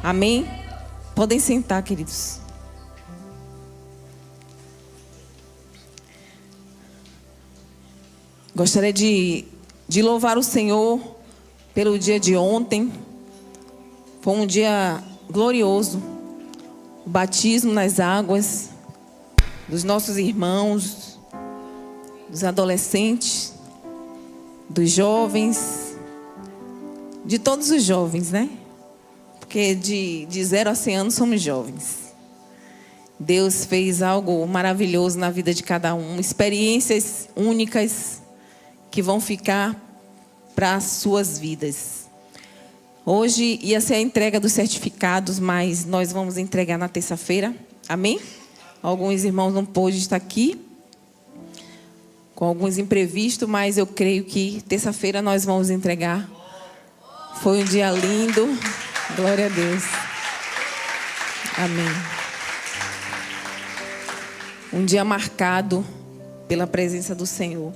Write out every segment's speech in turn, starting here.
Amém? Podem sentar, queridos. Gostaria de louvar o Senhor pelo dia de ontem. Foi um dia glorioso. O batismo nas águas dos nossos irmãos, dos adolescentes, dos jovens, de todos os jovens, né? Porque de 0 a 100 anos somos jovens. Deus fez algo maravilhoso na vida de cada um. Experiências únicas que vão ficar para as suas vidas. Hoje ia ser a entrega dos certificados, mas nós vamos entregar na terça-feira. Amém? Alguns irmãos não pôde estar aqui, com alguns imprevistos, mas eu creio que terça-feira nós vamos entregar. Foi um dia lindo. Glória a Deus. Amém. Um dia marcado pela presença do Senhor.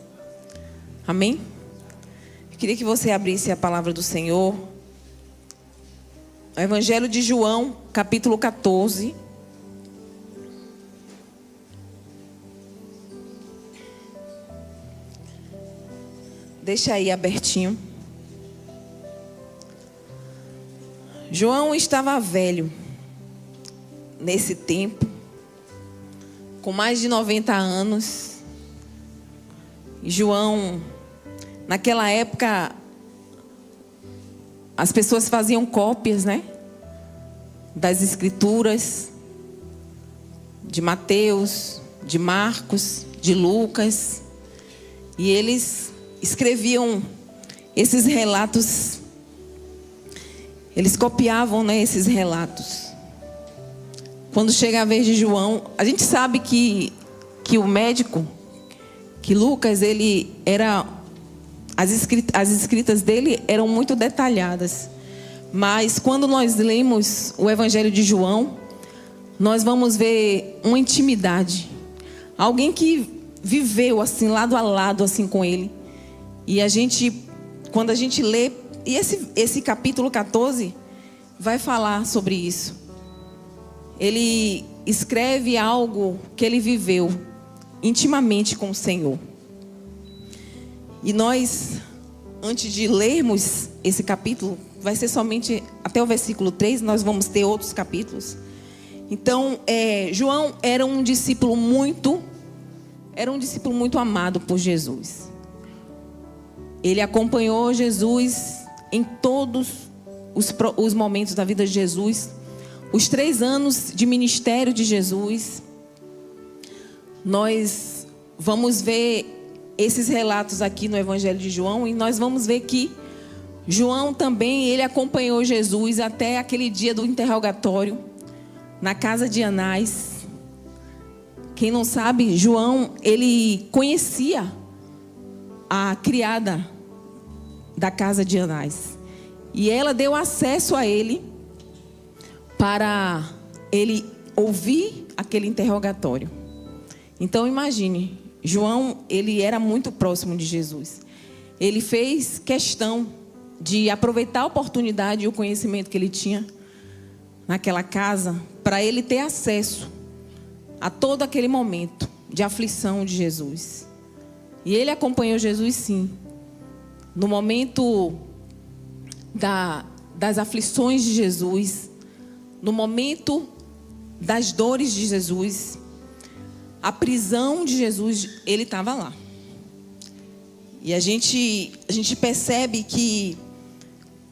Amém? Eu queria que você abrisse a palavra do Senhor. O Evangelho de João, capítulo 14. Deixa aí abertinho. João estava velho nesse tempo, com mais de 90 anos. João, naquela época, as pessoas faziam cópias, né? Das escrituras, de Mateus, de Marcos, de Lucas. E eles escreviam esses relatos. Eles copiavam, né, esses relatos. Quando chega a vez de João, a gente sabe que o médico, que Lucas, ele era... As escritas dele eram muito detalhadas. Mas quando nós lemos o Evangelho de João, nós vamos ver uma intimidade. Alguém que viveu assim, lado a lado assim, com ele. E quando a gente lê, e esse capítulo 14 vai falar sobre isso. Ele escreve algo que ele viveu intimamente com o Senhor. E nós, antes de lermos esse capítulo, vai ser somente até o versículo 3, nós vamos ter outros capítulos. Então, João era um discípulo muito amado por Jesus. Ele acompanhou Jesus em todos os momentos da vida de Jesus. Os 3 anos de ministério de Jesus. Nós vamos ver esses relatos aqui no Evangelho de João. E nós vamos ver que João também, ele acompanhou Jesus até aquele dia do interrogatório, na casa de Anás. Quem não sabe, João, ele conhecia a criada da casa de Anás. E ela deu acesso a ele para ele ouvir aquele interrogatório. Então imagine, João, ele era muito próximo de Jesus. Ele fez questão de aproveitar a oportunidade e o conhecimento que ele tinha naquela casa para ele ter acesso a todo aquele momento de aflição de Jesus. E ele acompanhou Jesus, sim, no momento das aflições de Jesus, no momento das dores de Jesus, a prisão de Jesus, ele estava lá. E a gente percebe que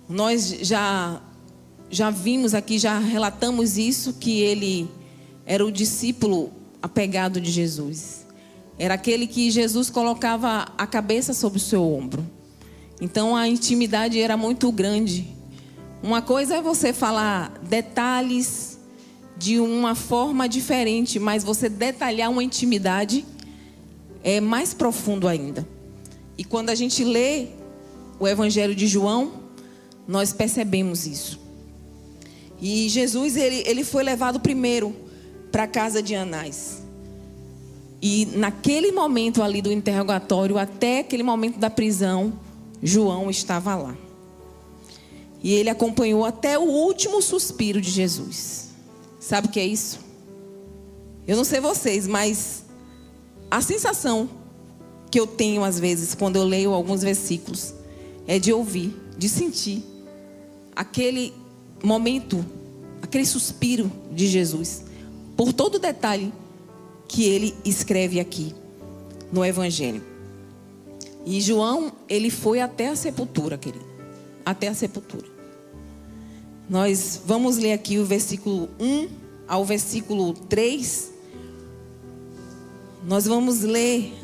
nós já vimos aqui, já relatamos isso, que ele era o discípulo apegado de Jesus. Era aquele que Jesus colocava a cabeça sobre o seu ombro. Então a intimidade era muito grande. Uma coisa é você falar detalhes de uma forma diferente, mas você detalhar uma intimidade é mais profundo ainda. E quando a gente lê o Evangelho de João, nós percebemos isso. E Jesus, ele foi levado primeiro para a casa de Anás. E naquele momento ali do interrogatório, até aquele momento da prisão, João estava lá. E ele acompanhou até o último suspiro de Jesus. Sabe o que é isso? Eu não sei vocês, mas a sensação que eu tenho às vezes quando eu leio alguns versículos é de ouvir, de sentir aquele momento, aquele suspiro de Jesus, por todo o detalhe que ele escreve aqui no Evangelho. E João, ele foi até a sepultura, querido, até a sepultura. Nós vamos ler aqui o versículo 1 ao versículo 3. Nós vamos ler,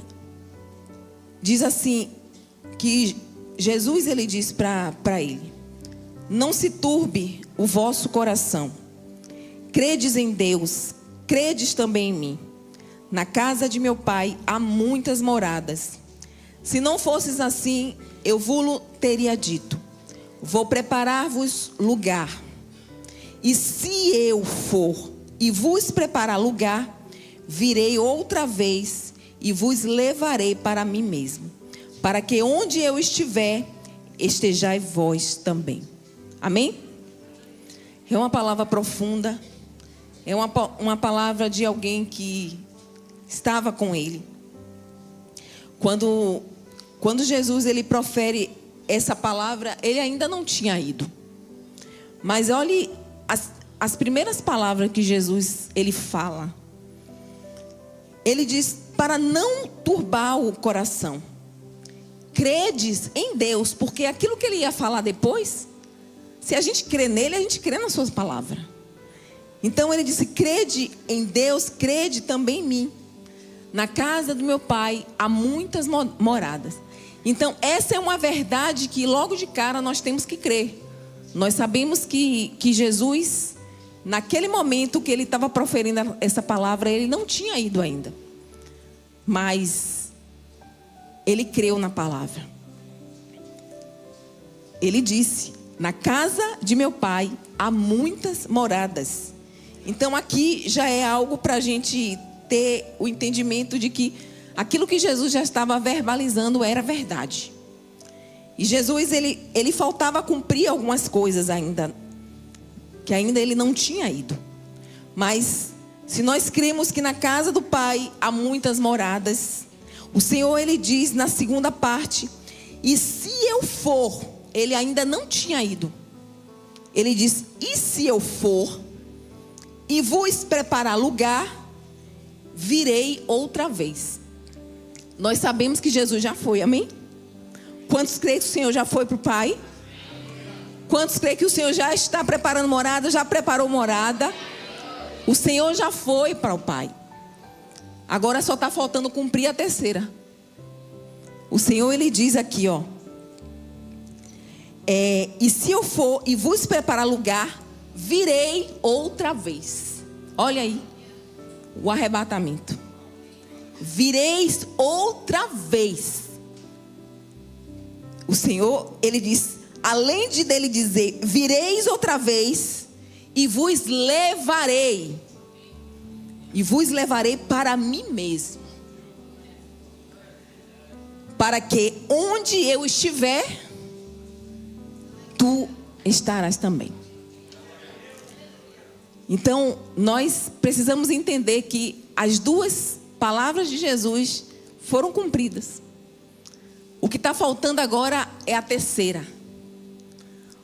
diz assim, que Jesus, ele diz para ele: não se turbe o vosso coração. Credes em Deus, credes também em mim. Na casa de meu pai há muitas moradas. Se não fosses assim, eu vos teria dito: vou preparar-vos lugar. E se eu for e vos preparar lugar, virei outra vez e vos levarei para mim mesmo, para que onde eu estiver, estejais vós também. Amém? É uma palavra profunda. É uma palavra de alguém que estava com ele. Quando Jesus, ele profere essa palavra, ele ainda não tinha ido. Mas olhe as primeiras palavras que Jesus, ele fala. Ele diz para não turbar o coração. Credes em Deus, porque aquilo que ele ia falar depois, se a gente crê nele, a gente crê nas suas palavras. Então ele disse: crede em Deus, crede também em mim. Na casa do meu pai há muitas moradas. Então essa é uma verdade que logo de cara nós temos que crer. Nós sabemos que Jesus, naquele momento que ele estava proferindo essa palavra, ele não tinha ido ainda. Mas ele creu na palavra. Ele disse: na casa de meu pai há muitas moradas. Então aqui já é algo para a gente ter o entendimento de que aquilo que Jesus já estava verbalizando era verdade. E Jesus, ele faltava cumprir algumas coisas ainda, que ainda ele não tinha ido. Mas se nós cremos que na casa do Pai há muitas moradas, o Senhor, ele diz na segunda parte: e se eu for, ele ainda não tinha ido. Ele diz: e se eu for e vos preparar lugar, virei outra vez. Nós sabemos que Jesus já foi, amém? Quantos creem que o Senhor já foi para o Pai? Quantos creem que o Senhor já está preparando morada, já preparou morada? O Senhor já foi para o Pai. Agora só está faltando cumprir a terceira. O Senhor, ele diz aqui, ó: e se eu for e vos preparar lugar, virei outra vez. Olha aí o arrebatamento. Vireis outra vez. O Senhor, ele diz, além de dele dizer: vireis outra vez e vos levarei. E vos levarei para mim mesmo, para que onde eu estiver, tu estarás também. Então, nós precisamos entender que as duas palavras de Jesus foram cumpridas. O que está faltando agora é a terceira.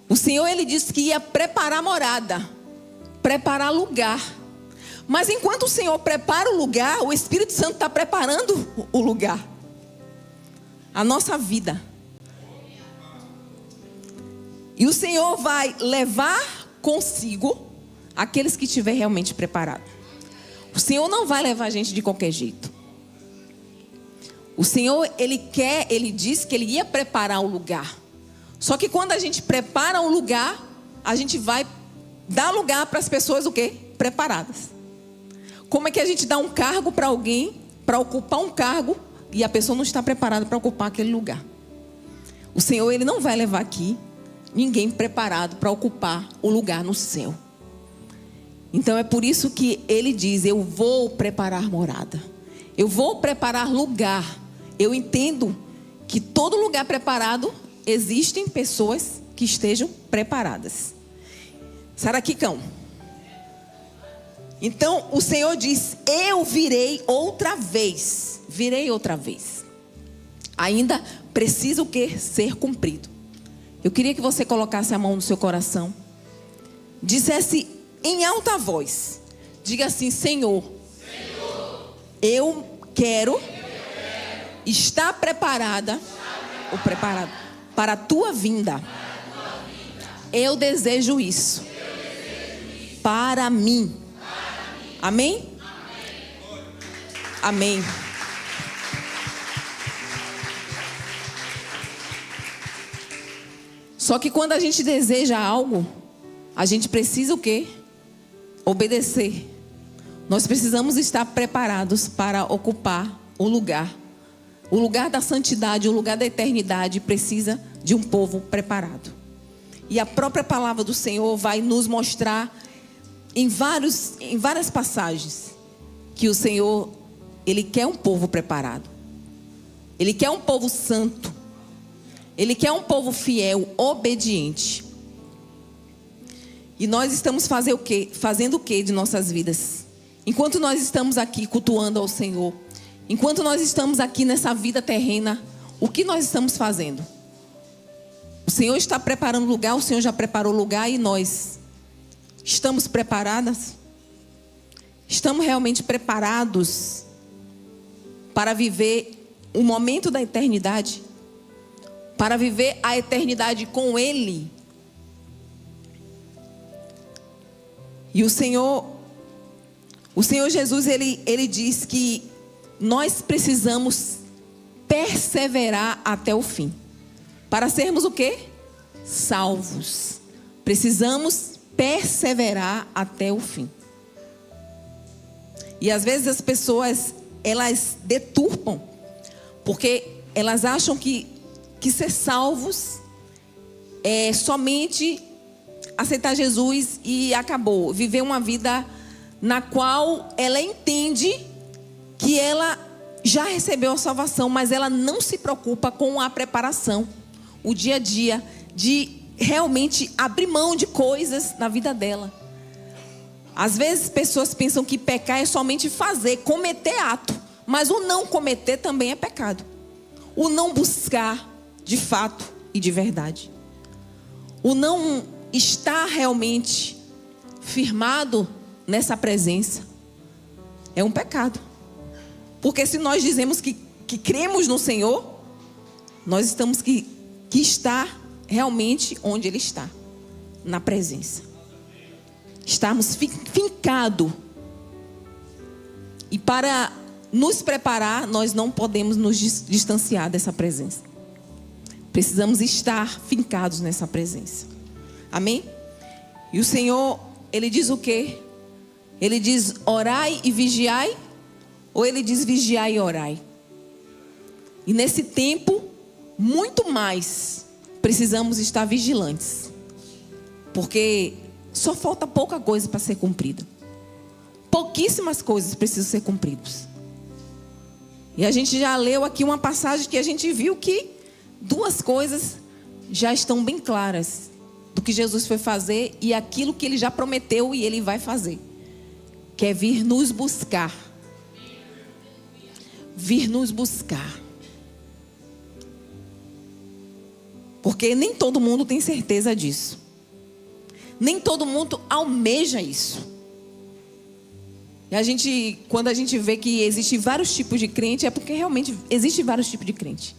O Senhor, ele disse que ia preparar morada, preparar lugar. Mas enquanto o Senhor prepara o lugar, o Espírito Santo está preparando o lugar. A nossa vida. E o Senhor vai levar consigo aqueles que estiver realmente preparado. O Senhor não vai levar a gente de qualquer jeito. O Senhor, ele disse que ele ia preparar o lugar. Só que quando a gente prepara um lugar, a gente vai dar lugar para as pessoas o quê? Preparadas. Como é que a gente dá um cargo para alguém, para ocupar um cargo, e a pessoa não está preparada para ocupar aquele lugar? O Senhor, ele não vai levar aqui ninguém preparado para ocupar o lugar no céu. Então é por isso que ele diz: eu vou preparar morada, eu vou preparar lugar. Eu entendo que todo lugar preparado existem pessoas que estejam preparadas. Sai daqui, cão. Então o Senhor diz: eu virei outra vez. Virei outra vez. Ainda precisa o que? Ser cumprido. Eu queria que você colocasse a mão no seu coração, dissesse em alta voz, diga assim: Senhor, eu quero estar preparada ou preparado para a tua vinda. Eu desejo isso para mim. Amém? Amém. Só que quando a gente deseja algo, a gente precisa o quê? Obedecer. Nós precisamos estar preparados para ocupar o lugar. O lugar da santidade, o lugar da eternidade precisa de um povo preparado. E a própria palavra do Senhor vai nos mostrar em várias passagens que o Senhor, Ele quer um povo preparado. Ele quer um povo santo. Ele quer um povo fiel, obediente. E nós estamos fazendo o quê de nossas vidas? Enquanto nós estamos aqui cultuando ao Senhor, enquanto nós estamos aqui nessa vida terrena, o que nós estamos fazendo? O Senhor está preparando o lugar, o Senhor já preparou o lugar e nós estamos preparadas? Estamos realmente preparados para viver o momento da eternidade? Para viver a eternidade com Ele? E o Senhor Jesus, Ele diz que nós precisamos perseverar até o fim. Para sermos o quê? Salvos. Precisamos perseverar até o fim. E às vezes as pessoas, elas deturpam, porque elas acham que ser salvos é somente aceitar Jesus e acabou. Viver uma vida na qual ela entende que ela já recebeu a salvação, mas ela não se preocupa com a preparação, o dia a dia, de realmente abrir mão de coisas na vida dela. Às vezes pessoas pensam que pecar é somente fazer, cometer ato, mas o não cometer também é pecado. O não buscar de fato e de verdade, o não estar realmente firmado nessa presença é um pecado. Porque se nós dizemos que cremos no Senhor, nós estamos que estar realmente onde Ele está, na presença. Estarmos fincados. E para nos preparar, nós não podemos nos distanciar dessa presença. Precisamos estar fincados nessa presença. Amém? E o Senhor, Ele diz o quê? Ele diz orai e vigiai, ou Ele diz vigiai e orai? E nesse tempo, muito mais, precisamos estar vigilantes. Porque só falta pouca coisa para ser cumprida. Pouquíssimas coisas precisam ser cumpridas. E a gente já leu aqui uma passagem que a gente viu que duas coisas já estão bem claras do que Jesus foi fazer e aquilo que Ele já prometeu e Ele vai fazer. Que é vir nos buscar. Vir nos buscar. Porque nem todo mundo tem certeza disso. Nem todo mundo almeja isso. E quando a gente vê que existem vários tipos de crente, é porque realmente existem vários tipos de crente.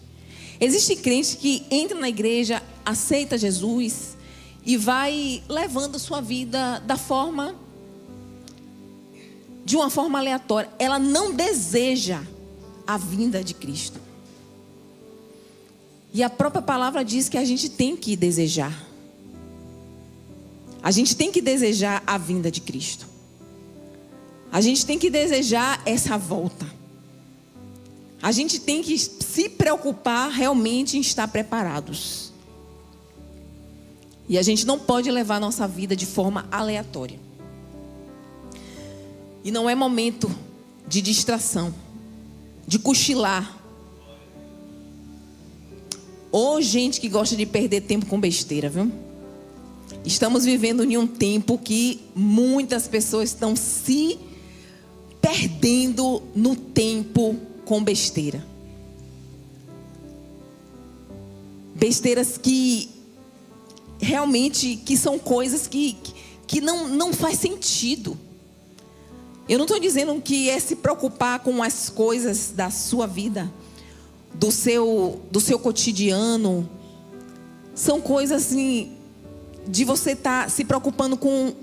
Existe crente que entra na igreja, aceita Jesus e vai levando a sua vida de uma forma aleatória. Ela não deseja a vinda de Cristo. E a própria palavra diz que a gente tem que desejar. A gente tem que desejar a vinda de Cristo. A gente tem que desejar essa volta. A gente tem que se preocupar realmente em estar preparados. E a gente não pode levar a nossa vida de forma aleatória. E não é momento de distração, de cochilar. Ô, gente que gosta de perder tempo com besteira, viu? Estamos vivendo em um tempo que muitas pessoas estão se perdendo no tempo com besteira. Besteiras que realmente que são coisas que não faz sentido. Eu não estou dizendo que é se preocupar com as coisas da sua vida, do seu cotidiano. São coisas assim, de você estar se preocupando com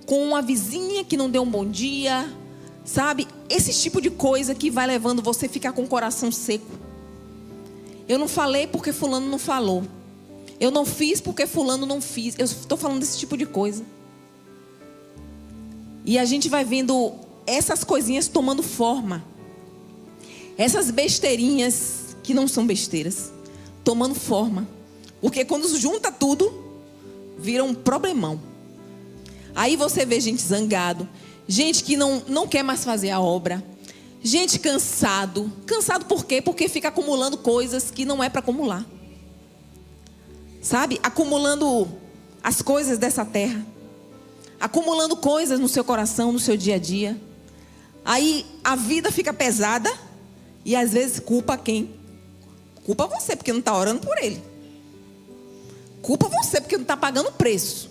uma vizinha que não deu um bom dia, sabe? Esse tipo de coisa que vai levando você a ficar com o coração seco. Eu não falei porque fulano não falou. Eu não fiz porque fulano não fiz. Eu estou falando desse tipo de coisa. E a gente vai vendo essas coisinhas tomando forma. Essas besteirinhas que não são besteiras, tomando forma. Porque quando junta tudo, vira um problemão. Aí você vê gente zangado, gente que não quer mais fazer a obra, gente cansado. Cansado por quê? Porque fica acumulando coisas que não é para acumular. Sabe? Acumulando as coisas dessa terra. Acumulando coisas no seu coração, no seu dia a dia. Aí a vida fica pesada. E às vezes culpa quem? Culpa você, porque não está orando por ele. Culpa você, porque não está pagando o preço.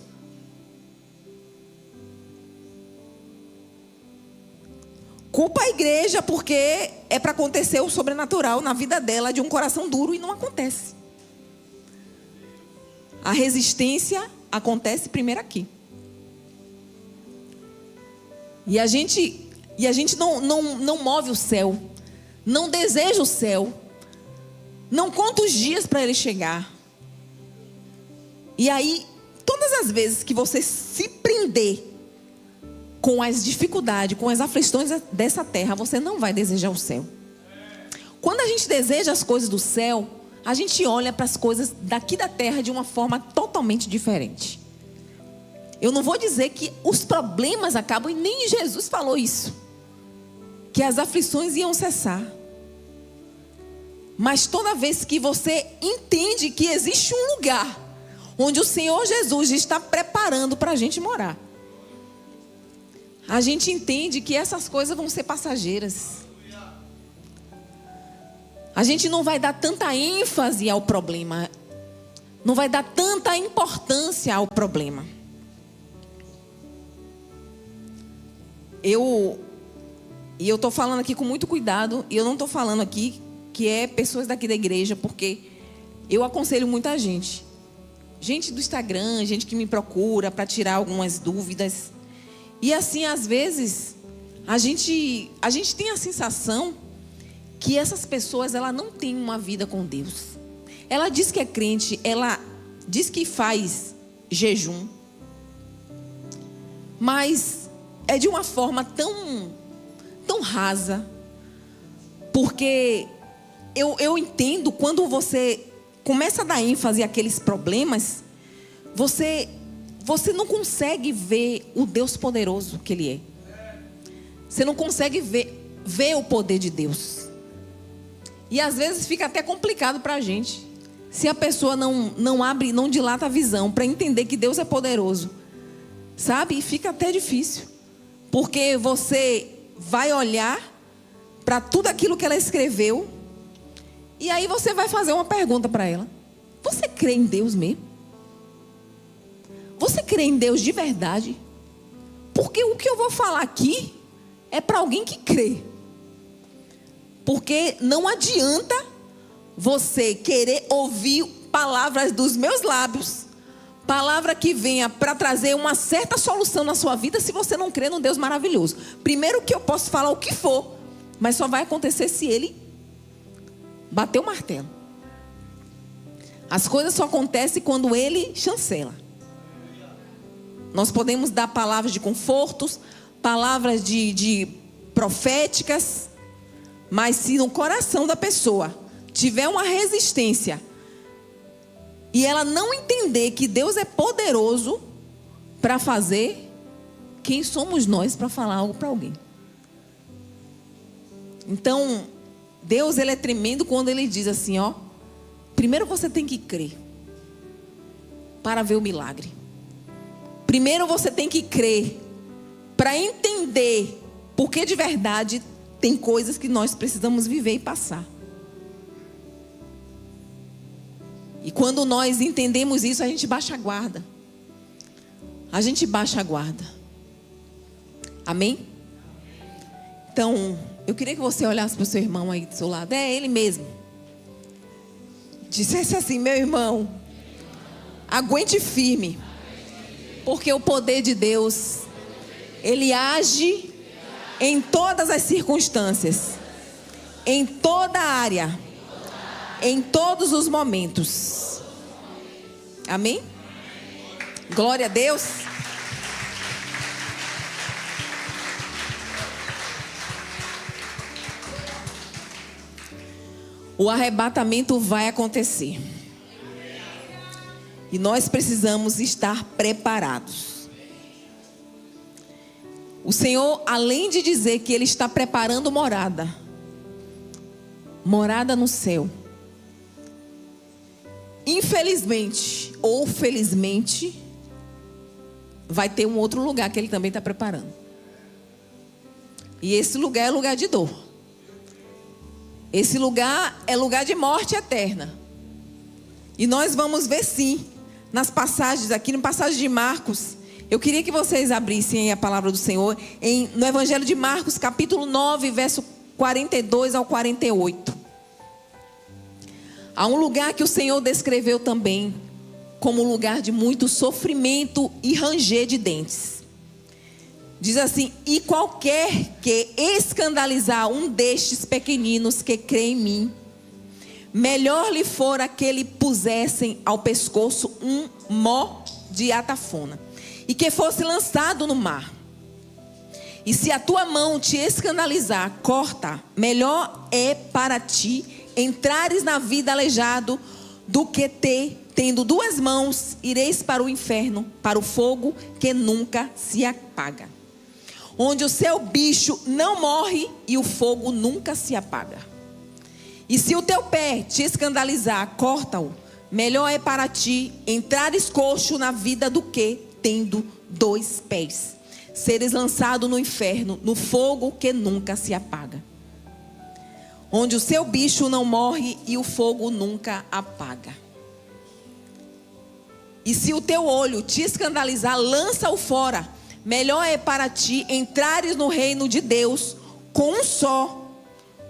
Culpa a igreja, porque é para acontecer o sobrenatural na vida dela, de um coração duro, e não acontece. A resistência acontece primeiro aqui. E a gente não move o céu, não deseja o céu, não conta os dias para ele chegar. E aí, todas as vezes que você se prender com as dificuldades, com as aflições dessa terra, você não vai desejar o céu. Quando a gente deseja as coisas do céu, a gente olha para as coisas daqui da terra de uma forma totalmente diferente. Eu não vou dizer que os problemas acabam, e nem Jesus falou isso, que as aflições iam cessar. Mas toda vez que você entende que existe um lugar onde o Senhor Jesus está preparando para a gente morar, a gente entende que essas coisas vão ser passageiras. A gente não vai dar tanta ênfase ao problema, não vai dar tanta importância ao problema. Eu estou falando aqui com muito cuidado, e eu não estou falando aqui que é pessoas daqui da igreja, porque eu aconselho muita gente. Gente do Instagram, gente que me procura para tirar algumas dúvidas. E assim, às vezes, a gente tem a sensação que essas pessoas, ela não têm uma vida com Deus. Ela diz que é crente, ela diz que faz jejum, mas é de uma forma tão rasa. Porque eu entendo, quando você começa a dar ênfase àqueles problemas, você não consegue ver o Deus poderoso que Ele é. Você não consegue ver o poder de Deus. E às vezes fica até complicado para a gente. Se a pessoa não abre, não dilata a visão para entender que Deus é poderoso, sabe? E fica até difícil. Porque você vai olhar para tudo aquilo que ela escreveu, e aí você vai fazer uma pergunta para ela: você crê em Deus mesmo? Você crê em Deus de verdade? Porque o que eu vou falar aqui é para alguém que crê. Porque não adianta você querer ouvir palavras dos meus lábios, palavra que venha para trazer uma certa solução na sua vida, se você não crê num Deus maravilhoso. Primeiro, que eu posso falar o que for, mas só vai acontecer se Ele bater o martelo. As coisas só acontecem quando Ele chancela. Nós podemos dar palavras de confortos, palavras de proféticas, mas se no coração da pessoa tiver uma resistência e ela não entender que Deus é poderoso para fazer, quem somos nós para falar algo para alguém? Então, Deus, Ele é tremendo quando Ele diz assim, ó: Primeiro você tem que crer para ver o milagre. Primeiro você tem que crer para entender porque de verdade tem coisas que nós precisamos viver e passar. E quando nós entendemos isso, a gente baixa a guarda. A gente baixa a guarda. Amém? Então, eu queria que você olhasse para o seu irmão aí do seu lado. É ele mesmo. Dissesse assim: meu irmão, aguente firme. Porque o poder de Deus, Ele age em todas as circunstâncias, em toda a área, em todos os momentos. Amém? Glória a Deus. O arrebatamento vai acontecer. E nós precisamos estar preparados. O Senhor, além de dizer que Ele está preparando morada no céu, infelizmente ou felizmente, vai ter um outro lugar que Ele também está preparando. E esse lugar é lugar de dor. Esse lugar é lugar de morte eterna. E nós vamos ver sim, nas passagens aqui, no passagem de Marcos. Eu queria que vocês abrissem a palavra do Senhor no Evangelho de Marcos, capítulo 9, verso 42 ao 48. Há um lugar que o Senhor descreveu também como um lugar de muito sofrimento e ranger de dentes. Diz assim: e qualquer que escandalizar um destes pequeninos que crê em mim, melhor lhe fora que lhe pusessem ao pescoço um mó de atafona e que fosse lançado no mar. E se a tua mão te escandalizar, corta. Melhor é para ti entrares na vida aleijado do que tendo duas mãos, ireis para o inferno, para o fogo que nunca se apaga, onde o seu bicho não morre e o fogo nunca se apaga. E se o teu pé te escandalizar, corta-o. Melhor é para ti entrares coxo na vida do que, tendo dois pés, seres lançado no inferno, no fogo que nunca se apaga, onde o seu bicho não morre e o fogo nunca apaga. E se o teu olho te escandalizar, lança-o fora. Melhor é para ti entrares no reino de Deus com um só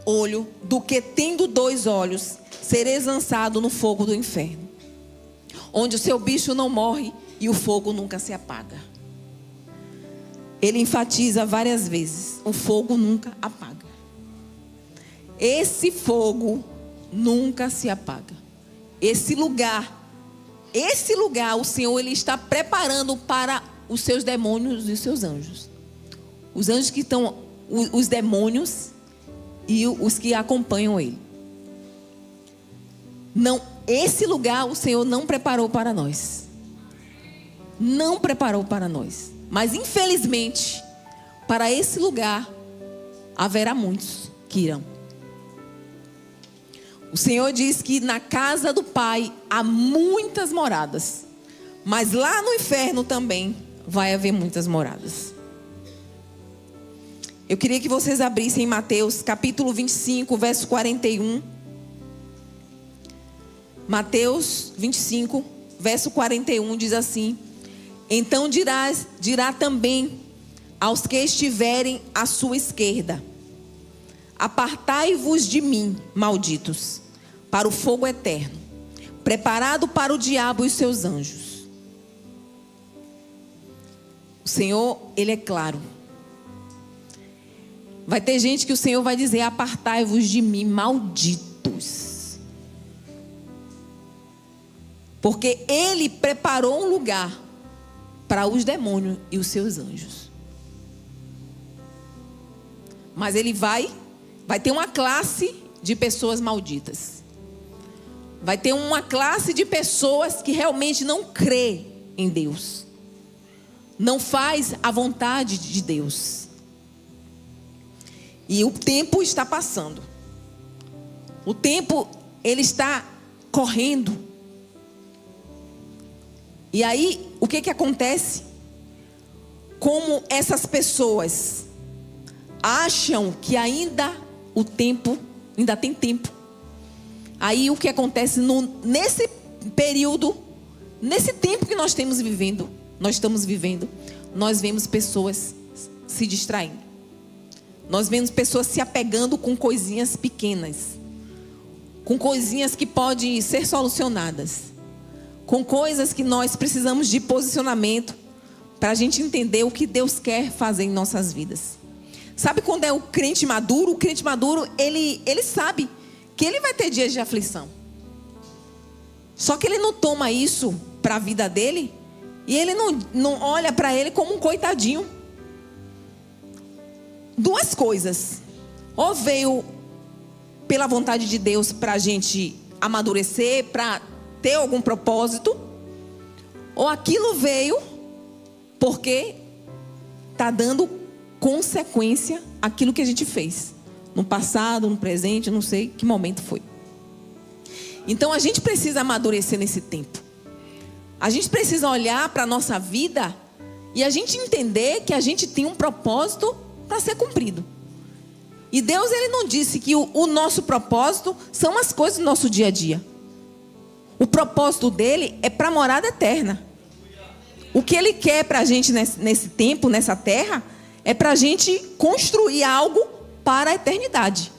olho, do que tendo dois olhos, sereis lançado no fogo do inferno, onde o seu bicho não morre e o fogo nunca se apaga. Ele enfatiza várias vezes: o fogo nunca apaga. Esse fogo nunca se apaga. Esse lugar o Senhor, Ele está preparando para os seus demônios e os seus anjos. Os anjos que estão, os demônios e os que acompanham Ele. Não, esse lugar o Senhor não preparou para nós. Não preparou para nós. Mas infelizmente, para esse lugar haverá muitos que irão. O Senhor diz que na casa do Pai há muitas moradas, mas lá no inferno também vai haver muitas moradas. Eu queria que vocês abrissem Mateus capítulo 25, verso 41. Mateus 25, verso 41 diz assim: então dirá também aos que estiverem à sua esquerda: apartai-vos de mim, malditos, para o fogo eterno, preparado para o diabo e os seus anjos. O Senhor, Ele é claro. Vai ter gente que o Senhor vai dizer: apartai-vos de mim, malditos. Porque Ele preparou um lugar para os demônios e os seus anjos. Mas Ele vai ter uma classe de pessoas malditas. Vai ter uma classe de pessoas que realmente não crê em Deus. Não faz a vontade de Deus. E o tempo está passando. O tempo, ele está correndo. E aí, o que acontece? Como essas pessoas acham que ainda tem tempo. Aí o que acontece nesse período, nesse tempo que nós estamos vivendo, nós vemos pessoas se distraindo. Nós vemos pessoas se apegando com coisinhas pequenas, com coisinhas que podem ser solucionadas, com coisas que nós precisamos de posicionamento para a gente entender o que Deus quer fazer em nossas vidas. Sabe quando é o crente maduro? O crente maduro, ele sabe que ele vai ter dias de aflição. Só que ele não toma isso para a vida dele e ele não olha para ele como um coitadinho. Duas coisas. Ou veio pela vontade de Deus para a gente amadurecer, para ter algum propósito, ou aquilo veio porque está dando consequência àquilo que a gente fez no passado, no presente, não sei que momento foi. Então a gente precisa amadurecer nesse tempo. A gente precisa olhar para a nossa vida e a gente entender que a gente tem um propósito para ser cumprido. E Deus, ele não disse que o nosso propósito são as coisas do nosso dia a dia. O propósito dele é para a morada eterna. O que ele quer para a gente nesse tempo, nessa terra, é para a gente construir algo para a eternidade.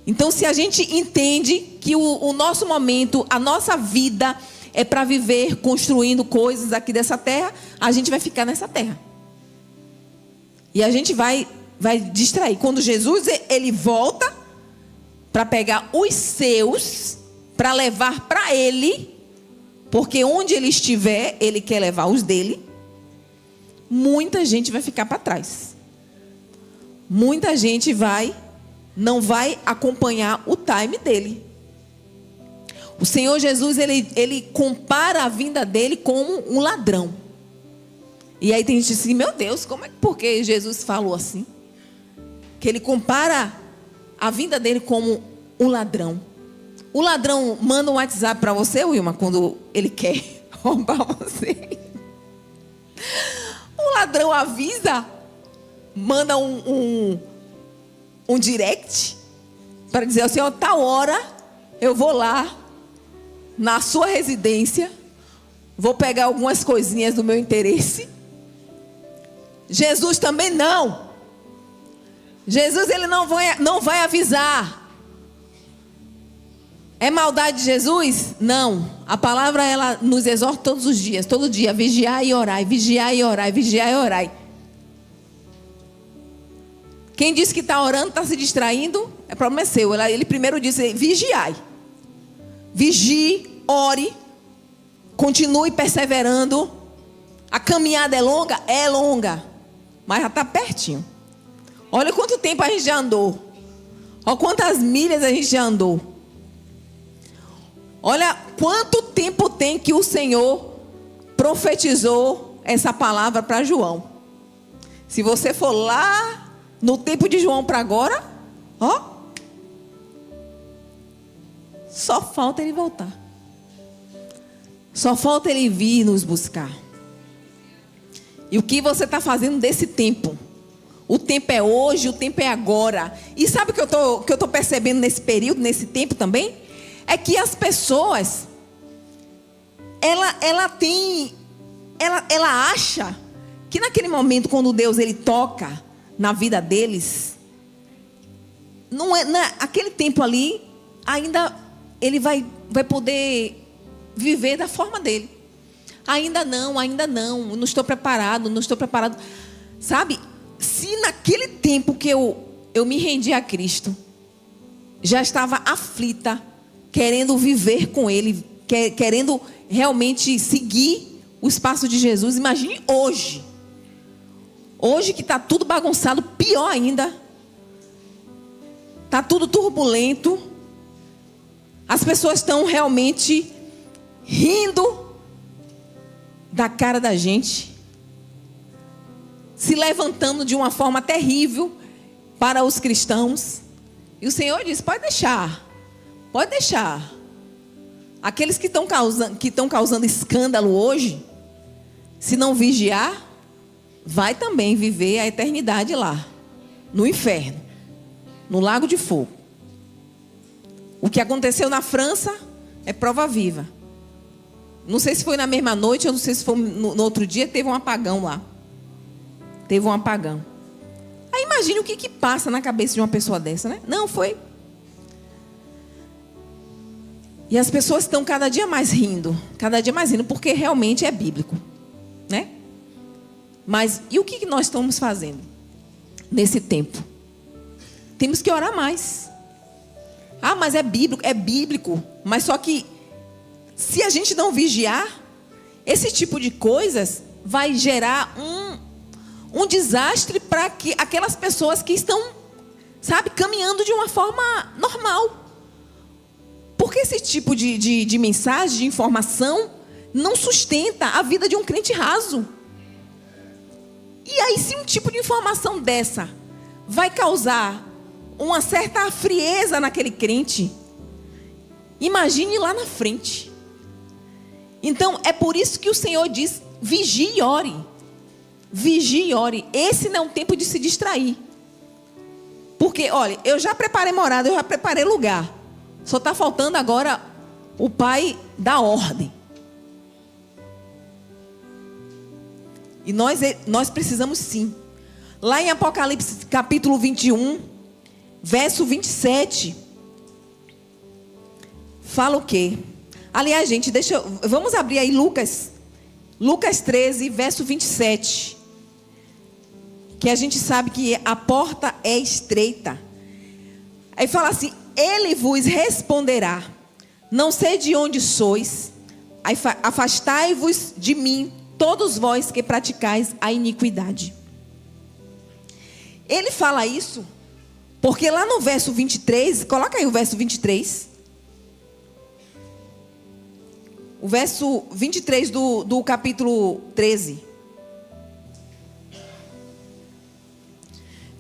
Então, se a gente entende que o nosso momento, a nossa vida é para viver construindo coisas aqui dessa terra, a gente vai ficar nessa terra. E a gente vai distrair. Quando Jesus, ele volta para pegar os seus, para levar para ele, porque onde ele estiver, ele quer levar os dele, muita gente vai ficar para trás. Muita gente não vai acompanhar o time dele. O Senhor Jesus, ele compara a vinda dele como um ladrão. E aí tem gente assim, meu Deus, por que Jesus falou assim? Que ele compara a vinda dele como um ladrão. O ladrão manda um WhatsApp para você, Wilma, quando ele quer roubar você. O ladrão avisa, manda um direct para dizer assim, ó, tal hora eu vou lá na sua residência, vou pegar algumas coisinhas do meu interesse. Jesus também não. Jesus, ele não vai avisar. É maldade de Jesus? Não. A palavra, ela nos exorta todos os dias, todo dia, vigiar e orar, vigiar e orar, vigiar e orar. Quem disse que está orando, está se distraindo, é problema seu. Ele primeiro disse, vigiai. Vigie, ore, continue perseverando. A caminhada é longa? É longa, mas já está pertinho. Olha quanto tempo a gente já andou. Olha quantas milhas a gente já andou. Olha quanto tempo tem que o Senhor profetizou essa palavra para João. Se você for lá no tempo de João para agora, ó, só falta ele voltar. Só falta ele vir nos buscar. E o que você está fazendo desse tempo? O tempo é hoje, o tempo é agora. E sabe o que eu tô percebendo nesse período, nesse tempo também? É que as pessoas, ela acha que naquele momento, quando Deus ele toca na vida deles, não é aquele tempo ali, ainda ele vai poder viver da forma dele. Ainda não, não estou preparado. Sabe, se naquele tempo que eu me rendi a Cristo, já estava aflita, querendo viver com Ele, querendo realmente seguir os passos de Jesus, imagine hoje. Hoje que está tudo bagunçado, pior ainda. Está tudo turbulento. As pessoas estão realmente rindo da cara da gente, se levantando de uma forma terrível para os cristãos. E o Senhor diz, pode deixar. Aqueles que estão causando escândalo hoje, se não vigiar, vai também viver a eternidade lá, no inferno, no lago de fogo. O que aconteceu na França é prova viva. Não sei se foi na mesma noite, eu não sei se foi no outro dia, teve um apagão lá. Teve um apagão. Aí imagine o que passa na cabeça de uma pessoa dessa, né? Não, foi. E as pessoas estão cada dia mais rindo, porque realmente é bíblico, né? Mas e o que nós estamos fazendo nesse tempo? Temos que orar mais. Ah, mas é bíblico. Mas só que se a gente não vigiar, esse tipo de coisas vai gerar um desastre para que aquelas pessoas que estão, sabe, caminhando de uma forma normal. Porque esse tipo de mensagem, de informação, não sustenta a vida de um crente raso. E aí, se um tipo de informação dessa vai causar uma certa frieza naquele crente, imagine lá na frente. Então, é por isso que o Senhor diz: vigie e ore. Vigie e ore. Esse não é um tempo de se distrair. Porque, olha, eu já preparei morada, eu já preparei lugar. Só está faltando agora o Pai dar ordem. E nós precisamos sim. Lá em Apocalipse capítulo 21, verso 27. Fala o quê? Aliás, gente, vamos abrir aí Lucas 13, verso 27. Que a gente sabe que a porta é estreita. Aí fala assim: Ele vos responderá: não sei de onde sois, afastai-vos de mim, todos vós que praticais a iniquidade. Ele fala isso porque lá no verso 23, coloca aí o verso 23. O verso 23 do capítulo 13.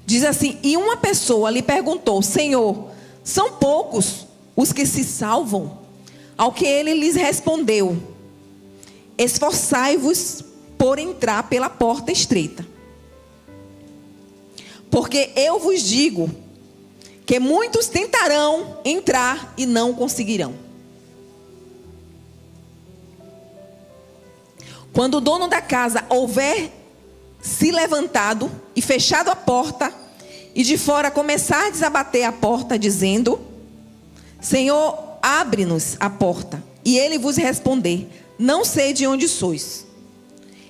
Diz assim: e uma pessoa lhe perguntou: Senhor, são poucos os que se salvam? Ao que ele lhes respondeu: esforçai-vos por entrar pela porta estreita. Porque eu vos digo que muitos tentarão entrar e não conseguirão. Quando o dono da casa houver se levantado e fechado a porta, e de fora começardes a bater a porta, dizendo: Senhor, abre-nos a porta. E ele vos responder: não sei de onde sois.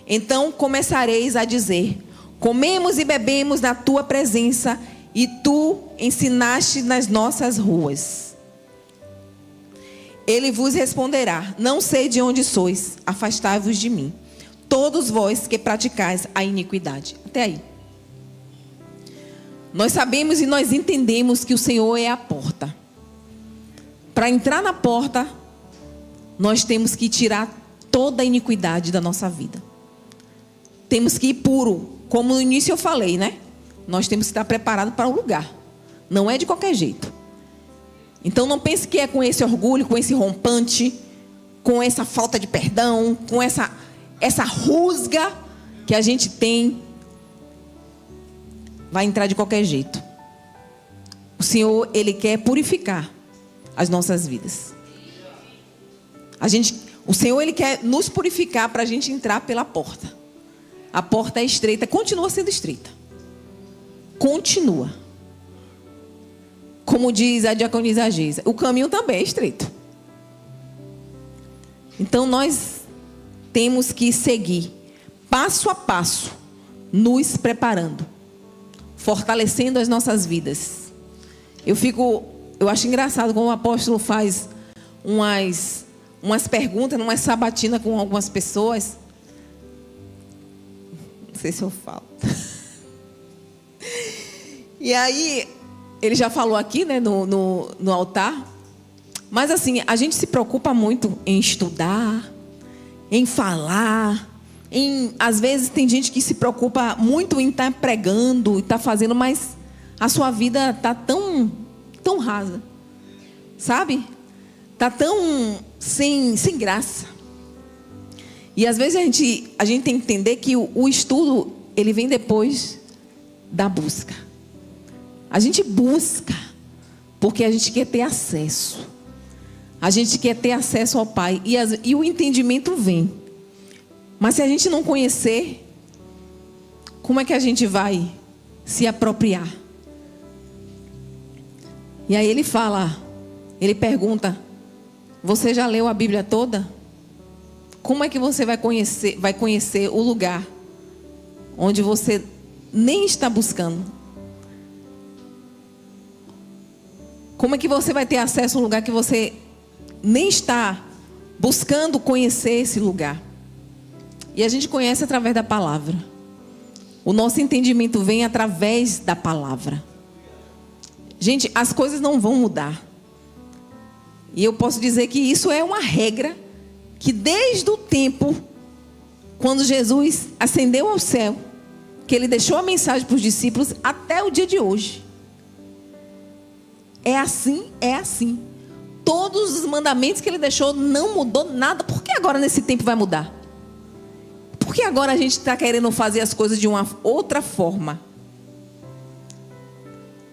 Então começareis a dizer: comemos e bebemos na tua presença, e tu ensinaste nas nossas ruas. Ele vos responderá: não sei de onde sois, afastai-vos de mim, todos vós que praticais a iniquidade. Até aí. Nós sabemos e nós entendemos que o Senhor é a porta. Para entrar na porta, nós temos que tirar toda a iniquidade da nossa vida. Temos que ir puro. Como no início eu falei, né? Nós temos que estar preparados para o lugar. Não é de qualquer jeito. Então não pense que é com esse orgulho, com esse rompante, com essa falta de perdão, com essa rusga que a gente tem, vai entrar de qualquer jeito. O Senhor, Ele quer purificar as nossas vidas. O Senhor, Ele quer nos purificar para a gente entrar pela porta. A porta é estreita, continua sendo estreita. Continua. Como diz a diaconisa Geisa, o caminho também é estreito. Então nós temos que seguir passo a passo, nos preparando, fortalecendo as nossas vidas. Eu acho engraçado como o apóstolo faz umas perguntas, numa sabatina com algumas pessoas. Não sei se eu falo. E aí, ele já falou aqui, né, no altar. Mas assim, a gente se preocupa muito em estudar, em falar. Às vezes tem gente que se preocupa muito em estar pregando, e estar fazendo, mas a sua vida está tão rasa. Sabe? Está tão sem graça. E às vezes a gente tem que entender que o estudo, ele vem depois da busca. A gente busca porque a gente quer ter acesso. A gente quer ter acesso ao Pai. E o entendimento vem. Mas se a gente não conhecer, como é que a gente vai se apropriar? E aí ele pergunta: você já leu a Bíblia toda? Como é que você vai conhecer o lugar onde você nem está buscando? Como é que você vai ter acesso a um lugar que você nem está buscando conhecer esse lugar? E a gente conhece através da palavra. O nosso entendimento vem através da palavra. Gente, as coisas não vão mudar. E eu posso dizer que isso é uma regra que desde o tempo quando Jesus ascendeu ao céu, que ele deixou a mensagem para os discípulos, até o dia de hoje. É assim, é assim. Todos os mandamentos que ele deixou não mudou nada. Por que agora nesse tempo vai mudar? Por que agora a gente está querendo fazer as coisas de uma outra forma?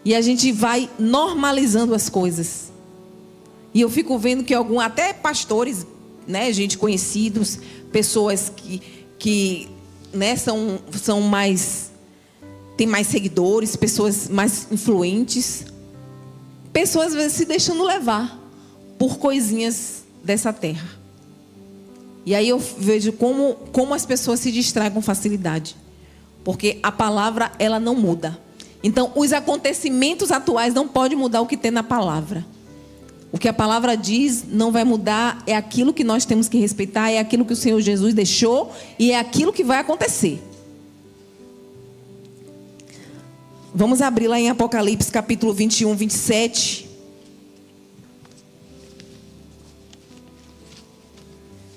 E a gente vai normalizando as coisas. E eu fico vendo que até pastores, né, gente conhecidos, pessoas que né, são mais, tem mais seguidores, pessoas mais influentes, pessoas às vezes se deixando levar por coisinhas dessa terra. E aí eu vejo como as pessoas se distraem com facilidade, porque a palavra, ela não muda. Então os acontecimentos atuais não podem mudar o que tem na palavra. O que a palavra diz não vai mudar, é aquilo que nós temos que respeitar, é aquilo que o Senhor Jesus deixou e é aquilo que vai acontecer. Vamos abrir lá em Apocalipse capítulo 21, 27.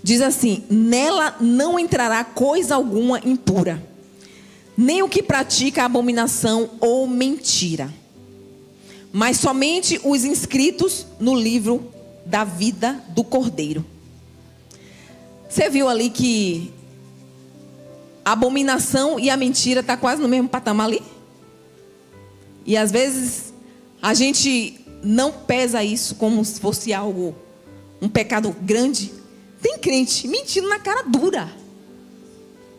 Diz assim: nela não entrará coisa alguma impura, nem o que pratica abominação ou mentira, mas somente os inscritos no livro da vida do Cordeiro. Você viu ali que a abominação e a mentira está quase no mesmo patamar ali? E às vezes a gente não pesa isso como se fosse algo, um pecado grande. Tem crente mentindo na cara dura.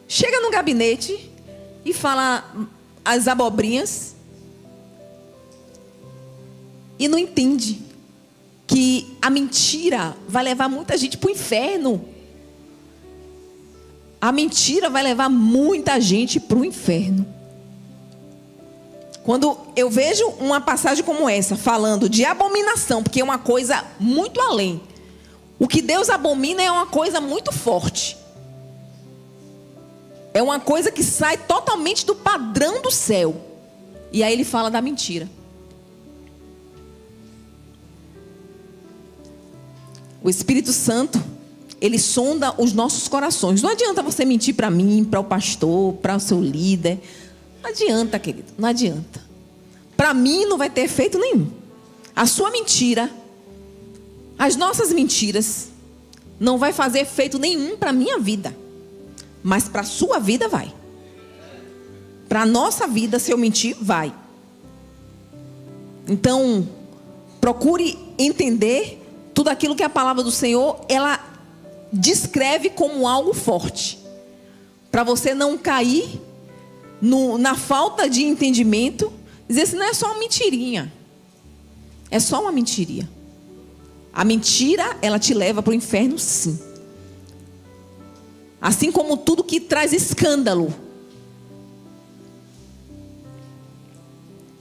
Chega no gabinete e fala as abobrinhas e não entende que a mentira vai levar muita gente para o inferno. A mentira vai levar muita gente para o inferno. Quando eu vejo uma passagem como essa, falando de abominação, porque é uma coisa muito além. O que Deus abomina é uma coisa muito forte. É uma coisa que sai totalmente do padrão do céu. E aí ele fala da mentira. O Espírito Santo, ele sonda os nossos corações. Não adianta você mentir para mim, para o pastor, para o seu líder. Não adianta, querido, não adianta. Para mim não vai ter efeito nenhum. A sua mentira, as nossas mentiras, não vai fazer efeito nenhum para a minha vida. Mas para a sua vida vai. Para a nossa vida, se eu mentir, vai. Então, procure entender tudo aquilo que a palavra do Senhor, ela descreve como algo forte. Para você não cair na falta de entendimento, dizer assim, não é só uma mentirinha. É só uma mentirinha. A mentira, ela te leva para o inferno, sim. Assim como tudo que traz escândalo.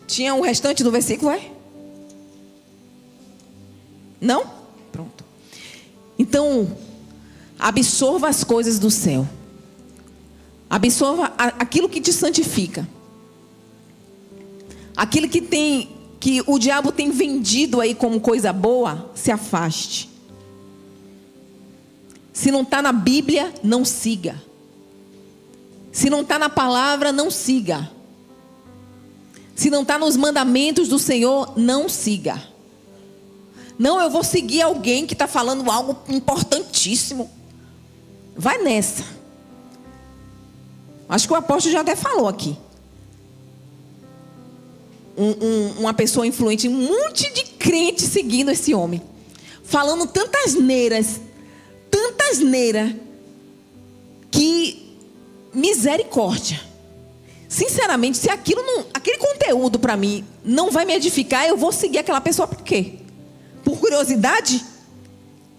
Tinha o restante do versículo, é? Não? Pronto. Então, absorva as coisas do céu. Absorva aquilo que te santifica. Aquilo que o diabo tem vendido aí como coisa boa, se afaste. Se não está na Bíblia, não siga. Se não está na palavra, não siga. Se não está nos mandamentos do Senhor, não siga. Não, eu vou seguir alguém que está falando algo importantíssimo. Vai nessa. Acho que o apóstolo já até falou aqui. Uma pessoa influente, um monte de crente seguindo esse homem. Falando tantas neiras, que misericórdia. Sinceramente, se aquele conteúdo para mim não vai me edificar, eu vou seguir aquela pessoa por quê? Por curiosidade?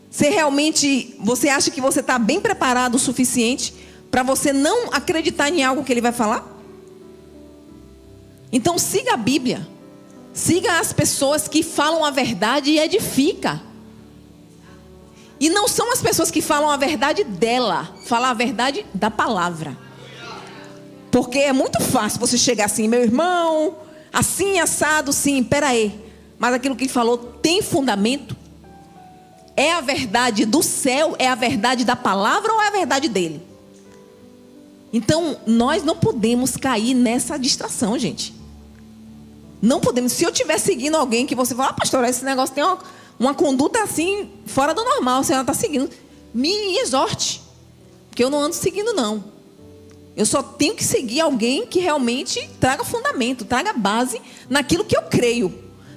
Você acha que você está bem preparado o suficiente para você não acreditar em algo que ele vai falar? Então siga a Bíblia. Siga as pessoas que falam a verdade e edifica. E não são as pessoas que falam a verdade dela, falam a verdade da palavra. Porque é muito fácil você chegar assim, meu irmão, assim, assado, sim, peraí. Mas aquilo que ele falou tem fundamento? É a verdade do céu? É a verdade da palavra ou é a verdade dele? Então, nós não podemos cair nessa distração, gente. Não podemos. Se eu estiver seguindo alguém que você fala, pastor, esse negócio tem uma conduta assim, fora do normal, a senhora está seguindo, me exorte. Porque eu não ando seguindo, não. Eu só tenho que seguir alguém que realmente traga fundamento, traga base naquilo que eu creio,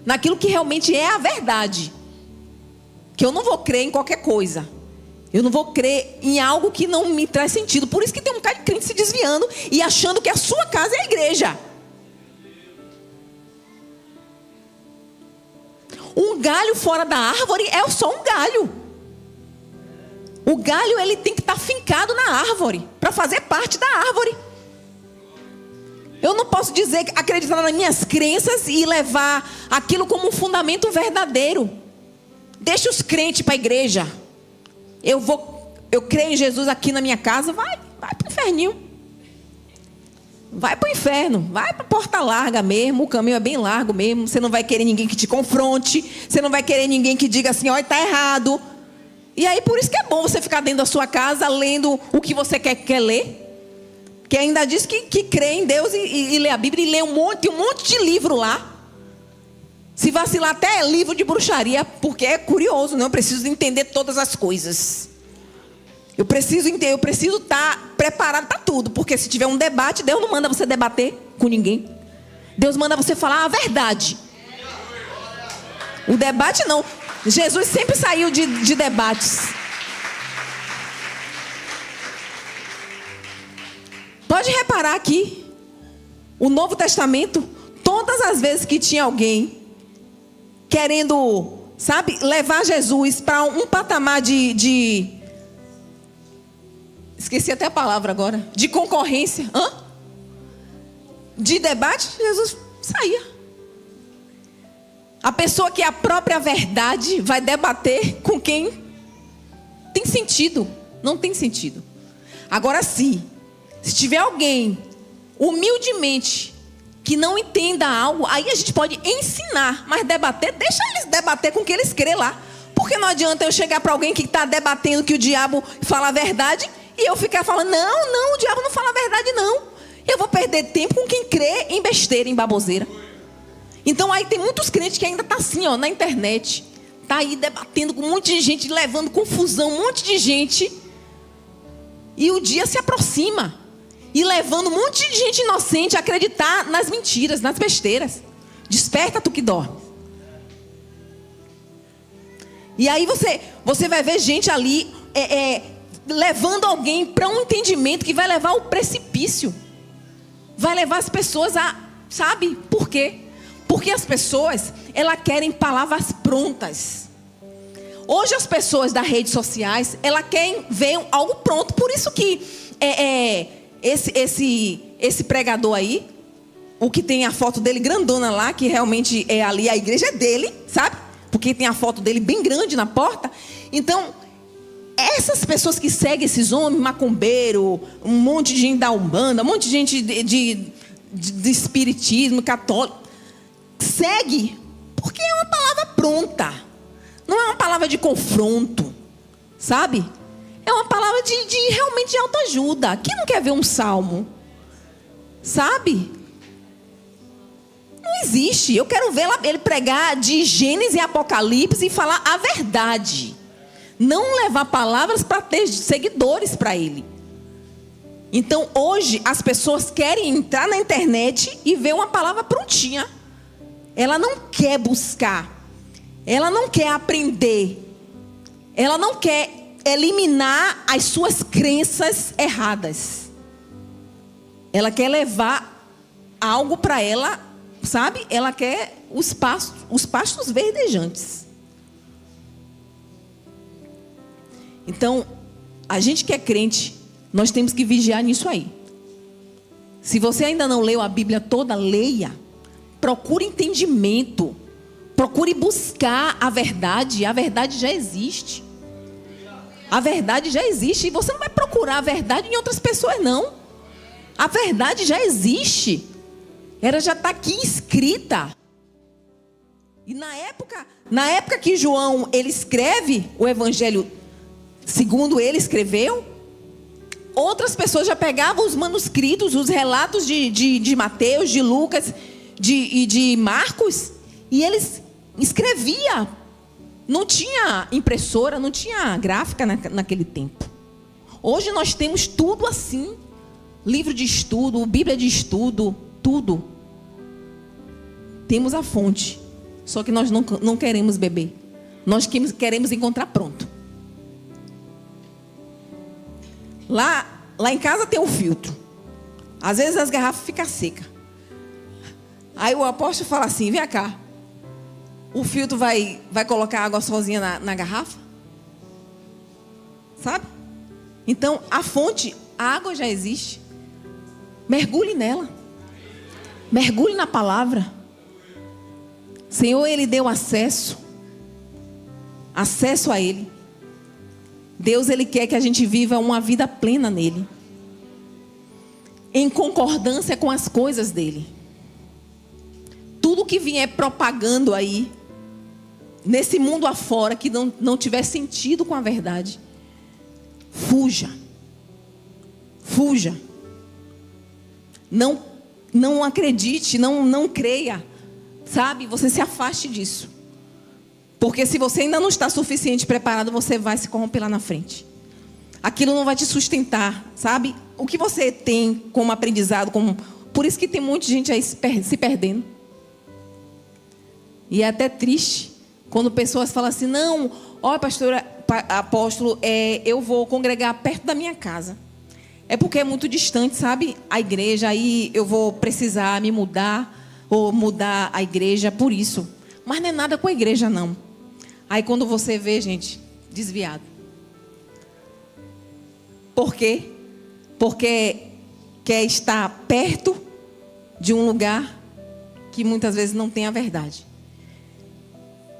naquilo que realmente é a verdade. Que eu não vou crer em qualquer coisa. Eu não vou crer em algo que não me traz sentido. Por isso que tem um cara de crente se desviando e achando que a sua casa é a igreja. Um galho fora da árvore é só um galho. O galho, ele tem que estar fincado na árvore para fazer parte da árvore. Eu não posso acreditar nas minhas crenças e levar aquilo como um fundamento verdadeiro. Deixa os crentes para a igreja. Eu creio em Jesus aqui na minha casa. Vai para o inferninho. Vai para o inferno. Vai para a porta larga mesmo. O caminho é bem largo mesmo. Você não vai querer ninguém que te confronte. Você não vai querer ninguém que diga assim, olha, está errado. E aí por isso que é bom você ficar dentro da sua casa lendo o que você quer ler. Que ainda diz que crê em Deus e lê a Bíblia e lê um monte de livro lá. Se vacilar até livro de bruxaria, porque é curioso, não? Eu preciso entender todas as coisas. Eu preciso estar preparado para tudo. Porque se tiver um debate, Deus não manda você debater com ninguém. Deus manda você falar a verdade. O debate não. Jesus sempre saiu de debates. Pode reparar aqui. O Novo Testamento, todas as vezes que tinha alguém querendo, levar Jesus para um patamar de esqueci até a palavra agora, de concorrência, de debate, Jesus saía. A pessoa que é a própria verdade vai debater com quem tem sentido, não tem sentido. Agora se tiver alguém humildemente que não entenda algo, aí a gente pode ensinar, mas debater, deixa eles debater com o que eles crêem lá. Porque não adianta eu chegar para alguém que está debatendo que o diabo fala a verdade e eu ficar falando, não, o diabo não fala a verdade não. Eu vou perder tempo com quem crê em besteira, em baboseira. Então aí tem muitos crentes que ainda tá assim, na internet. Tá aí debatendo com um monte de gente, levando confusão, um monte de gente. E o dia se aproxima. E levando um monte de gente inocente a acreditar nas mentiras, nas besteiras. Desperta tu que dorme. E aí você vai ver gente ali levando alguém para um entendimento que vai levar ao precipício. Vai levar as pessoas a... Sabe por quê? Porque as pessoas, elas querem palavras prontas. Hoje as pessoas das redes sociais, elas querem ver algo pronto. Por isso que esse pregador aí, o que tem a foto dele grandona lá, que realmente é ali, a igreja é dele, sabe? Porque tem a foto dele bem grande na porta. Então, essas pessoas que seguem esses homens, macumbeiro, um monte de gente da Umbanda, um monte de gente de espiritismo, católico, segue, porque é uma palavra pronta. Não é uma palavra de confronto, sabe? É uma palavra realmente de autoajuda. Quem não quer ver um salmo? Sabe? Não existe. Eu quero ver ele pregar de Gênesis e Apocalipse e falar a verdade. Não levar palavras para ter seguidores para ele. Então hoje as pessoas querem entrar na internet e ver uma palavra prontinha. Ela não quer buscar. Ela não quer aprender. Ela não quer eliminar as suas crenças erradas. Ela quer levar algo para ela, sabe? Ela quer os pastos verdejantes. Então, a gente que é crente, nós temos que vigiar nisso aí. Se você ainda não leu a Bíblia toda, leia. Procure entendimento. Procure buscar a verdade. A verdade já existe. A verdade já existe. E você não vai procurar a verdade em outras pessoas, não. A verdade já existe. Ela já está aqui escrita. E na época que João ele escreve o Evangelho segundo ele escreveu, outras pessoas já pegavam os manuscritos, os relatos de Mateus, de Lucas e de Marcos, e eles escreviam. Não tinha impressora, não tinha gráfica naquele tempo. Hoje nós temos tudo assim. Livro de estudo, Bíblia de estudo, tudo. Temos a fonte. Só que nós não queremos beber. Nós queremos encontrar pronto. Lá em casa tem um filtro. Às vezes as garrafas ficam secas. Aí o apóstolo fala assim: vem cá. O filtro vai colocar água sozinha na garrafa? Sabe? Então a fonte, a água já existe. Mergulhe nela. Mergulhe na palavra. Senhor, Ele deu acesso a Ele. Deus, Ele quer que a gente viva uma vida plena nele, em concordância com as coisas dEle. Tudo que vier propagando aí, nesse mundo afora, que não tiver sentido com a verdade, fuja. Fuja. Não acredite, não creia. Sabe? Você se afaste disso. Porque se você ainda não está suficiente preparado, você vai se corromper lá na frente. Aquilo não vai te sustentar, sabe? O que você tem como aprendizado, por isso que tem muita gente aí se perdendo. E é até triste quando pessoas falam assim: não, ó, apóstolo, eu vou congregar perto da minha casa. É porque é muito distante, sabe? A igreja, aí eu vou precisar me mudar, ou mudar a igreja por isso. Mas não é nada com a igreja, não. Aí quando você vê, gente, desviado. Por quê? Porque quer estar perto de um lugar que muitas vezes não tem a verdade.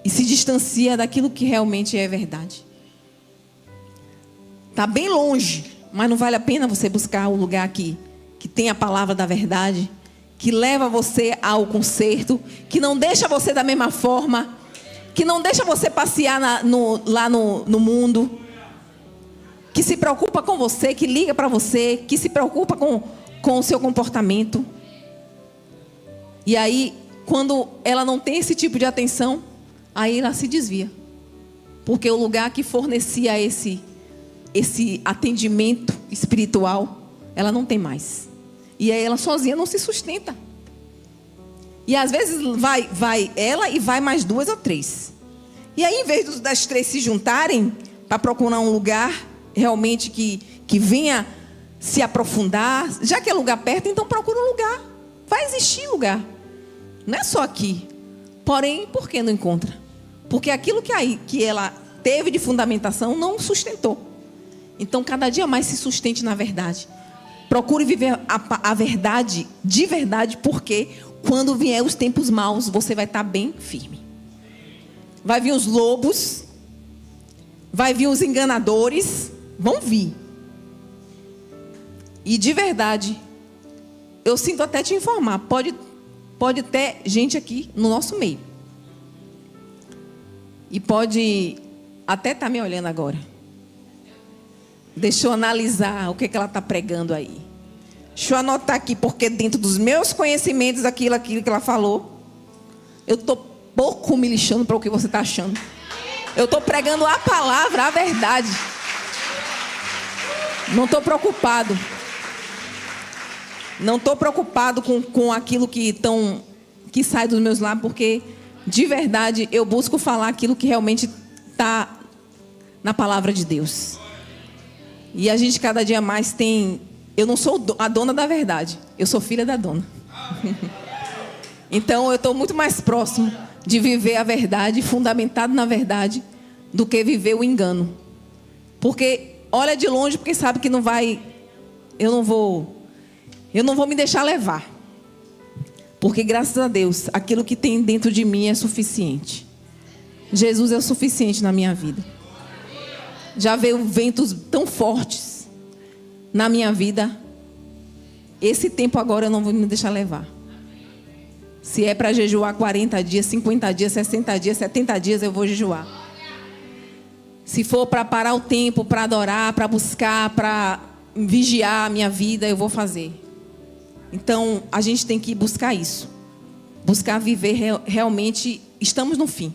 E se distancia daquilo que realmente é verdade. Está bem longe, mas não vale a pena você buscar o lugar que tem a palavra da verdade, que leva você ao conserto, que não deixa você da mesma forma, que não deixa você passear lá no mundo, que se preocupa com você, que liga para você, que se preocupa com o seu comportamento. E aí, quando ela não tem esse tipo de atenção, aí ela se desvia. Porque o lugar que fornecia esse atendimento espiritual, ela não tem mais. E aí ela sozinha não se sustenta. E às vezes vai ela e vai mais 2 ou 3. E aí, em vez das 3 se juntarem para procurar um lugar realmente que venha se aprofundar, já que é lugar perto, então procura um lugar. Vai existir lugar. Não é só aqui. Porém, por que não encontra? Porque aquilo que ela teve de fundamentação não sustentou. Então, cada dia mais se sustente na verdade. Procure viver a verdade de verdade, porque quando vier os tempos maus, você vai estar bem firme. Vai vir os lobos, vai vir os enganadores, vão vir. E de verdade, eu sinto até te informar, pode ter gente aqui no nosso meio. E pode até estar me olhando agora. Deixa eu analisar o que ela está pregando aí. Deixa eu anotar aqui, porque dentro dos meus conhecimentos, aquilo que ela falou, Eu estou pouco me lixando para o que você está achando. Eu estou pregando a palavra, a verdade. Não estou preocupado. Não estou preocupado com aquilo que sai dos meus lábios, porque de verdade eu busco falar aquilo que realmente está na palavra de Deus. E a gente cada dia mais tem... Eu não sou a dona da verdade, eu sou filha da dona. Então eu estou muito mais próximo de viver a verdade, fundamentado na verdade, do que viver o engano. Porque olha de longe, porque sabe que não vai... Eu não vou me deixar levar. Porque graças a Deus, aquilo que tem dentro de mim é suficiente. Jesus é o suficiente na minha vida. Já veio ventos tão fortes na minha vida. Esse tempo agora eu não vou me deixar levar. Se é para jejuar 40 dias, 50 dias, 60 dias, 70 dias, eu vou jejuar. Se for para parar o tempo, para adorar, para buscar, para vigiar a minha vida, eu vou fazer. Então, a gente tem que buscar isso. Buscar viver realmente. Estamos no fim.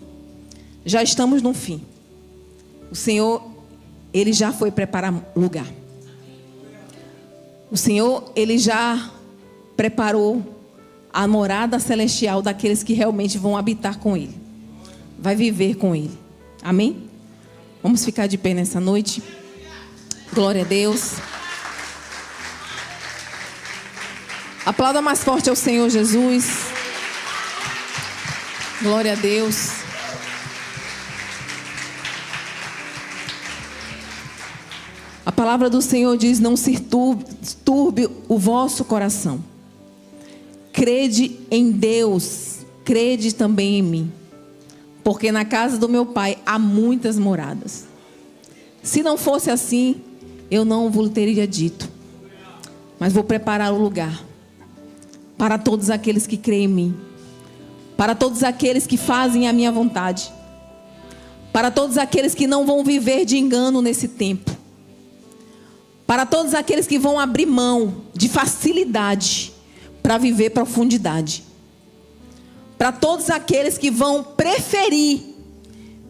Já estamos no fim. O Senhor, Ele já foi preparar lugar. O Senhor, Ele já preparou a morada celestial daqueles que realmente vão habitar com Ele. Vai viver com Ele. Amém? Vamos ficar de pé nessa noite. Glória a Deus. Aplauda mais forte ao Senhor Jesus. Glória a Deus. A palavra do Senhor diz: não se turbe o vosso coração. Crede em Deus, crede também em mim. Porque na casa do meu Pai há muitas moradas. Se não fosse assim, eu não vos teria dito. Mas vou preparar o lugar para todos aqueles que creem em mim, para todos aqueles que fazem a minha vontade, para todos aqueles que não vão viver de engano nesse tempo, para todos aqueles que vão abrir mão de facilidade para viver profundidade, para todos aqueles que vão preferir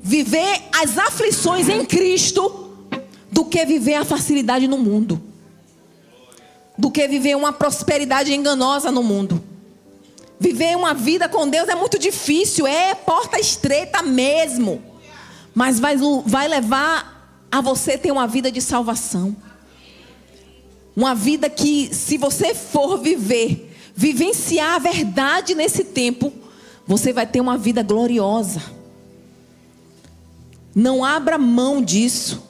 viver as aflições em Cristo do que viver a facilidade no mundo, do que viver uma prosperidade enganosa no mundo. Viver uma vida com Deus é muito difícil, é porta estreita mesmo, mas vai levar a você ter uma vida de salvação. Uma vida que, se você for vivenciar a verdade nesse tempo, você vai ter uma vida gloriosa. Não abra mão disso.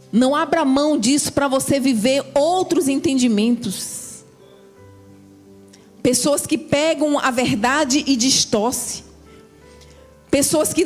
Não abra mão disso para você viver outros entendimentos. Pessoas que pegam a verdade e distorcem. Pessoas que não